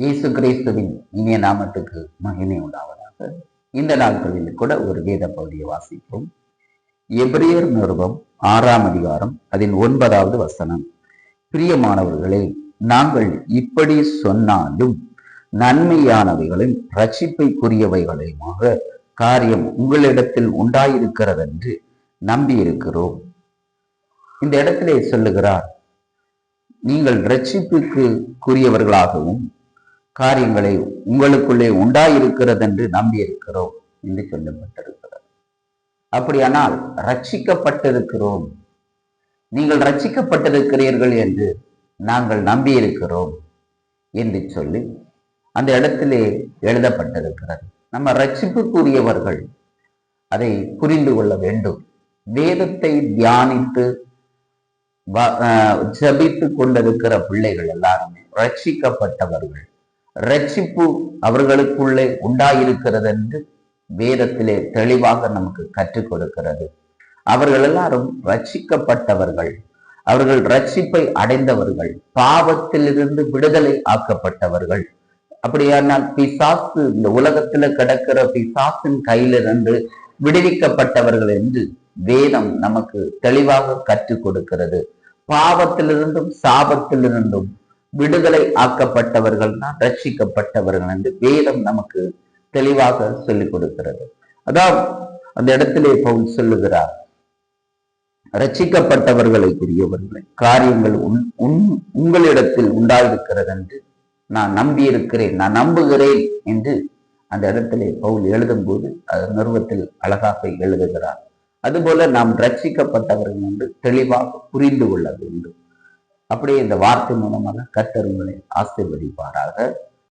இயேசு கிறிஸ்துவின் இனிய நாமத்துக்கு மகிமை உண்டாவதாக. இந்த நாட்களில் கூட ஒரு வேத பகுதியை வாசிப்போம். எபிரேயர் நிருபம் 6ஆம் அதிகாரம் அதன் 9வது வசனம். பிரியமானவர்களே, நாங்கள் இப்படி சொன்னாலும் நன்மையானவைகளும் ரட்சிப்பைக்குரியவைகளுமாக காரியம் உங்களிடத்தில் உண்டாயிருக்கிறதென்று நம்பியிருக்கிறோம். இந்த இடத்திலே சொல்லுகிறார், நீங்கள் ரட்சிப்புக்குரியவர்களாகவும் காரியங்களை உங்களுக்குள்ளே உண்டாயிருக்கிறது என்று நம்பியிருக்கிறோம் என்று சொல்லப்பட்டிருக்கிறது. அப்படியானால் ரட்சிக்கப்பட்டிருக்கிறோம், நீங்கள் ரட்சிக்கப்பட்டிருக்கிறீர்கள் என்று நாங்கள் நம்பியிருக்கிறோம் என்று சொல்லி அந்த இடத்திலே எழுதப்பட்டிருக்கிறது. நம்ம ரட்சிப்புக்குரியவர்கள், அதை புரிந்து கொள்ள வேண்டும். வேதத்தை தியானித்து ஜபித்து கொண்டிருக்கிற பிள்ளைகள் எல்லாருமே ரட்சிக்கப்பட்டவர்கள். ரட்சிப்பு அவர்களுக்குள்ளே உண்டாயிருக்கிறது என்று வேதத்திலே தெளிவாக நமக்கு கற்றுக் கொடுக்கிறது. அவர்கள் எல்லாரும் ரட்சிக்கப்பட்டவர்கள், அவர்கள் ரட்சிப்பை அடைந்தவர்கள், பாவத்திலிருந்து விடுதலை ஆக்கப்பட்டவர்கள். அப்படியானால் பிசாசு, இந்த உலகத்துல கிடக்கிற பிசாசின் கையிலிருந்து விடுவிக்கப்பட்டவர்கள் என்று வேதம் நமக்கு தெளிவாக கற்றுக் கொடுக்கிறது. பாவத்திலிருந்தும் சாபத்திலிருந்தும் விடுதலை ஆக்கப்பட்டவர்கள் தான் ரட்சிக்கப்பட்டவர்கள் என்று வேதம் நமக்கு தெளிவாக சொல்லிக் கொடுக்கிறது. அதாவது அந்த இடத்திலே பவுல் சொல்லுகிறார், ரட்சிக்கப்பட்டவர்களுக்குரியவர்களை காரியங்கள் உங்களிடத்தில் உண்டாயிருக்கிறது என்று நான் நம்பியிருக்கிறேன், நான் நம்புகிறேன் என்று அந்த இடத்திலே பவுல் எழுதும் போது நிறுவத்தில் அழகாக எழுதுகிறார். அதுபோல நாம் ரட்சிக்கப்பட்டவர்கள் என்று தெளிவாக புரிந்து கொள்ள வேண்டும். அப்படியே இந்த வார்த்தை மூலமாக கர்த்தர் உங்களை ஆசீர்வதிப்பாராக.